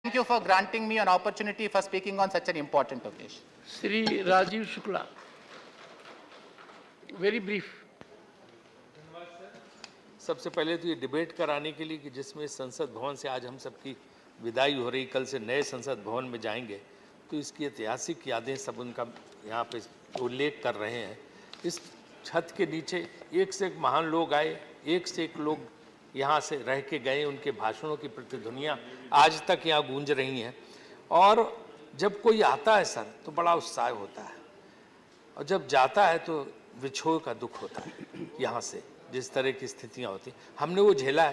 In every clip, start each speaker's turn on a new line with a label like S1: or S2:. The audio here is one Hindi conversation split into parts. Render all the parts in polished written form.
S1: Thank you for granting me an opportunity for speaking on such an important occasion.
S2: Shri Rajiv Shukla, very brief.
S3: सबसे पहले तो ये डिबेट कराने के लिए कि जिसमें संसद भवन से आज हम सबकी विदाई हो रही, कल से नए संसद भवन में जाएंगे, तो इसकी ऐतिहासिक यादें सब उनका यहाँ पे उल्लेख कर रहे हैं। इस छत के नीचे एक से एक महान लोग आए, एक से एक लोग यहाँ से रह के गए, उनके भाषणों की प्रतिध्वनियाँ आज तक यहाँ गूंज रही हैं। और जब कोई आता है सर तो बड़ा उत्साह होता है, और जब जाता है तो विछोह का दुख होता है। यहाँ से जिस तरह की स्थितियाँ होती, हमने वो झेला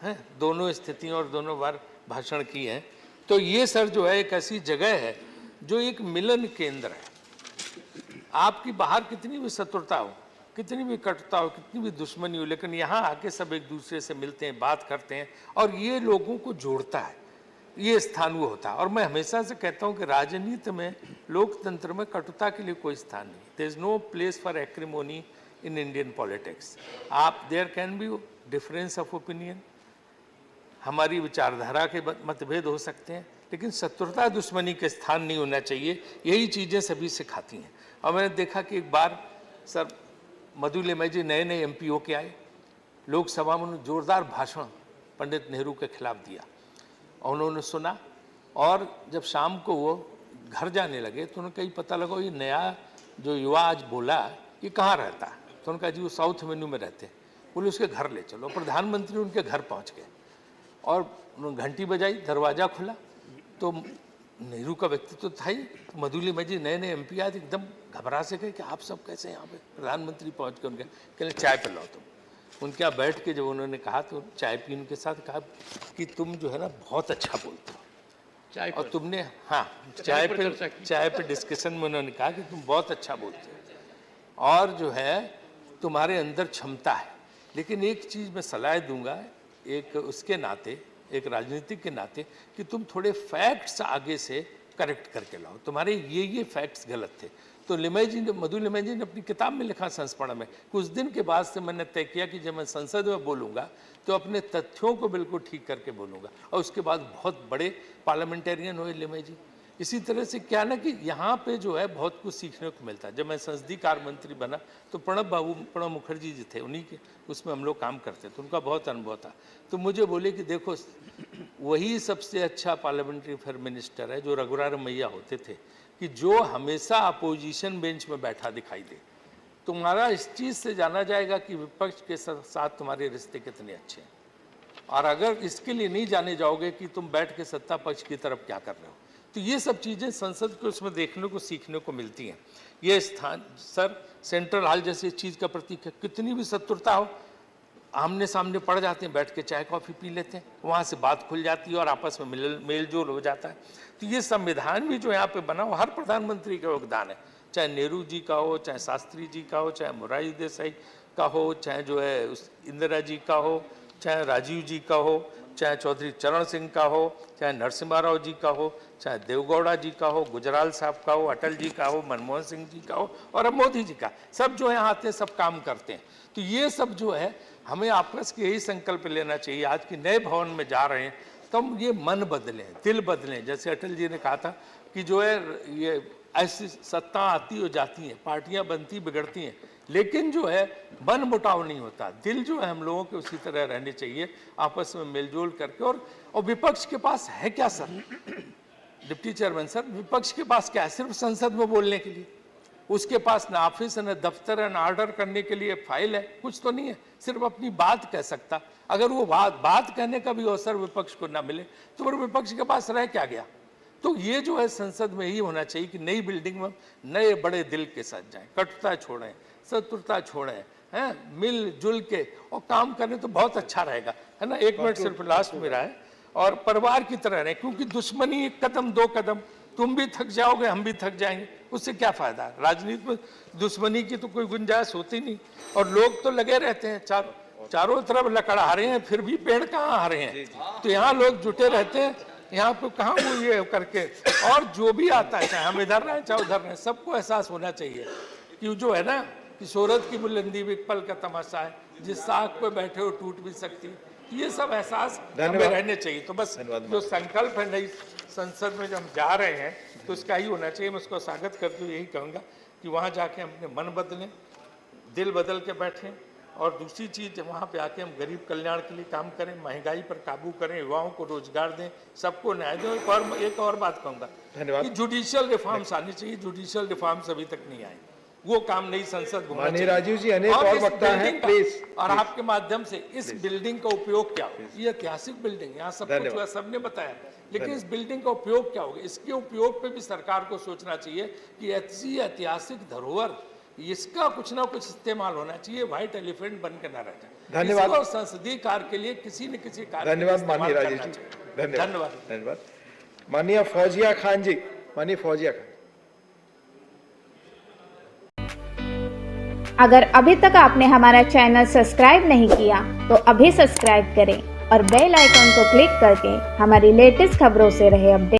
S3: है, दोनों स्थितियों और दोनों बार भाषण किए हैं। तो ये सर जो है एक ऐसी जगह है जो एक मिलन केंद्र है। आपकी बाहर कितनी भी शत्रुता हो, कितनी भी कटुता हो, कितनी भी दुश्मनी हो, लेकिन यहाँ आके सब एक दूसरे से मिलते हैं, बात करते हैं, और ये लोगों को जोड़ता है। ये स्थान वो होता है। और मैं हमेशा से कहता हूँ कि राजनीति में, लोकतंत्र में कटुता के लिए कोई स्थान नहीं। There is no place for acrimony in Indian politics. आप there can be difference of opinion, हमारी विचारधारा के मतभेद हो सकते हैं, लेकिन शत्रुता दुश्मनी के स्थान नहीं होना चाहिए। यही चीज़ें सभी सिखाती हैं। और मैंने देखा कि एक बार सर मधु लिमय जी नए एमपी होके आए, लोकसभा में उन्होंने जोरदार भाषण पंडित नेहरू के खिलाफ दिया, और उन्होंने सुना। और जब शाम को वो घर जाने लगे तो उन्हें कहीं पता लगा ये नया जो युवा आज बोला ये कहाँ रहता है। तो उन्होंने कहा जी वो साउथ मेन्यू में रहते हैं। बोले उसके घर ले चलो। प्रधानमंत्री उनके घर पहुँच गए और उन्होंने घंटी बजाई, दरवाज़ा खुला तो नेहरू का व्यक्तित्व था ही। तो मधु लिमय जी नए एमपी आए, एकदम घबरा से गए कि आप सब कैसे यहाँ पे। प्रधानमंत्री पहुँच के उनके कहने चाय पिलाओ तुम। उनके यहाँ बैठ के जब उन्होंने कहा तो चाय पी उनके साथ कहा कि तुम जो है ना बहुत अच्छा बोलते हो,
S2: चाय
S3: और तुमने चाय पे डिस्कशन में उन्होंने कहा कि तुम बहुत अच्छा बोलते हो और जो है तुम्हारे अंदर क्षमता है। लेकिन एक चीज़ मैं सलाह दूंगा एक उसके नाते, एक राजनीतिक के नाते, कि तुम थोड़े फैक्ट्स आगे से करेक्ट करके लाओ। तुम्हारे ये फैक्ट्स गलत थे। तो लिमय जी ने, मधु लिमय जी ने अपनी किताब में लिखा संस्मरण में, कुछ दिन के बाद से मैंने तय किया कि जब मैं संसद में बोलूँगा तो अपने तथ्यों को बिल्कुल ठीक करके बोलूँगा। और उसके बाद बहुत बड़े पार्लियामेंटेरियन हुए लिमय जी। इसी तरह से क्या ना कि यहाँ पे जो है बहुत कुछ सीखने को मिलता है। जब मैं संसदीय कार्य मंत्री बना तो प्रणब मुखर्जी जी थे, उन्हीं के उसमें हम लोग काम करते थे, उनका बहुत अनुभव था। तो मुझे बोले कि देखो वही सबसे अच्छा पार्लियामेंट्री अफेयर मिनिस्टर है जो रघुराम मैया होते थे, कि जो हमेशा अपोजिशन बेंच में बैठा दिखाई दे। तुम्हारा इस चीज़ से जाना जाएगा कि विपक्ष के साथ तुम्हारे रिश्ते कितने अच्छे हैं। और अगर इसके लिए नहीं जाने जाओगे कि तुम बैठ के सत्ता पक्ष की तरफ क्या कर रहे हो। तो ये सब चीज़ें संसद को उसमें देखने को, सीखने को मिलती हैं। ये स्थान सर सेंट्रल हॉल जैसी चीज़ का प्रतीक है। कितनी भी शत्रुता हो, आमने सामने पड़ जाते हैं, बैठ के चाय कॉफ़ी पी लेते हैं, वहाँ से बात खुल जाती है और आपस में मेल जोल हो जाता है। तो ये संविधान भी जो यहाँ पे बना, वो हर प्रधानमंत्री का योगदान है, चाहे नेहरू जी का हो, चाहे शास्त्री जी का हो, चाहे मोरारजी देसाई का हो, चाहे जो है इंदिरा जी का हो, चाहे राजीव जी का हो, चाहे चौधरी चरण सिंह का हो, चाहे नरसिम्हा राव जी का हो, चाहे देवगौड़ा जी का हो, गुजराल साहब का हो, अटल जी का हो, मनमोहन सिंह जी का हो, और अब मोदी जी का। सब जो है आते हैं, सब काम करते हैं। तो ये सब जो है हमें आपस के यही संकल्प लेना चाहिए। आज के नए भवन में जा रहे हैं तो हम ये मन बदलें, दिल बदलें। जैसे अटल जी ने कहा था कि जो है ये ऐसी सत्ता आती हो जाती हैं, पार्टियां बनती बिगड़ती हैं, लेकिन जो है मन मुटाव नहीं होता। दिल जो है हम लोगों के उसी तरह रहने चाहिए, आपस में मिलजुल करके। और विपक्ष के पास है क्या सर, डिप्टी चेयरमैन सर, विपक्ष के पास क्या है? सिर्फ संसद में बोलने के लिए। उसके पास ना ऑफिस है, ना दफ्तर है, ना ऑर्डर करने के लिए फाइल है, कुछ तो नहीं है। सिर्फ अपनी बात कह सकता। अगर वो बात कहने का भी अवसर विपक्ष को ना मिले तो फिर विपक्ष के पास रह क्या गया। तो ये जो है संसद में ही होना चाहिए कि नई बिल्डिंग में नए बड़े दिल के साथ जाएं, कटुता छोड़ें, शत्रुता छोड़ें, हैं, मिलजुल के और काम करें तो बहुत अच्छा रहेगा, है ना। 1 मिनट सिर्फ लास्ट मेरा है। और परिवार की तरह रहें, क्योंकि दुश्मनी 1 कदम 2 कदम, तुम भी थक जाओगे, हम भी थक जाएंगे, उससे क्या फायदा है। राजनीति में दुश्मनी की तो कोई गुंजाइश होती नहीं। और लोग तो लगे रहते हैं, चारों तरफ लकड़हारे हैं, फिर भी पेड़ कहाँ हरे हैं। तो यहाँ लोग जुटे रहते हैं, यहाँ पे कहाँ वो ये करके। और जो भी आता है, चाहे हम इधर रहें चाहे उधर रहें, सबको एहसास होना चाहिए कि जो है ना कि शोहरत की बुलंदी भी एक पल का तमाशा है, जिस साख पे बैठे हो टूट भी सकती है। ये सब एहसास हमें रहने चाहिए। तो बस जो संकल्प है नई संसद में जब हम जा रहे हैं तो इसका ही होना चाहिए। मैं उसको स्वागत करते हुए यही कहूँगा कि वहाँ जाके हम अपने मन बदलें, दिल बदल के बैठें, और दूसरी चीज़ वहाँ पे आके हम गरीब कल्याण के लिए काम करें, महंगाई पर काबू करें, युवाओं को रोजगार दें, सबको न्याय दें। एक और बात कहूँगा कि जुडिशियल रिफॉर्म्स आनी चाहिए। जुडिशियल रिफॉर्म्स अभी तक नहीं आए, वो काम नई संसद होना चाहिए।
S4: राजीव जी, अनेक और वक्ता हैं, प्लीज।
S3: और आपके माध्यम से इस बिल्डिंग का उपयोग क्या हो, ये ऐतिहासिक बिल्डिंग है, यहाँ सब कुछ हुआ, सबने बताया, लेकिन इस बिल्डिंग का उपयोग क्या होगा, इसके उपयोग पे भी सरकार को सोचना चाहिए कि ऐसी ऐतिहासिक धरोहर, इसका कुछ ना कुछ इस्तेमाल होना चाहिए, व्हाइट एलिफेंट बन के ना रह जाए।
S4: धन्यवाद।
S3: इसको संसदीय कार्य के लिए किसी न किसी कार्य
S4: धन्यवाद माननीय राजीव जी, धन्यवाद धन्यवाद। माननीय फौजिया खान जी, माननीय फौजिया खान।
S5: अगर अभी तक आपने हमारा चैनल सब्सक्राइब नहीं किया तो अभी सब्सक्राइब करें और बेल आइकॉन को क्लिक करके हमारी लेटेस्ट खबरों से रहे अपडेट।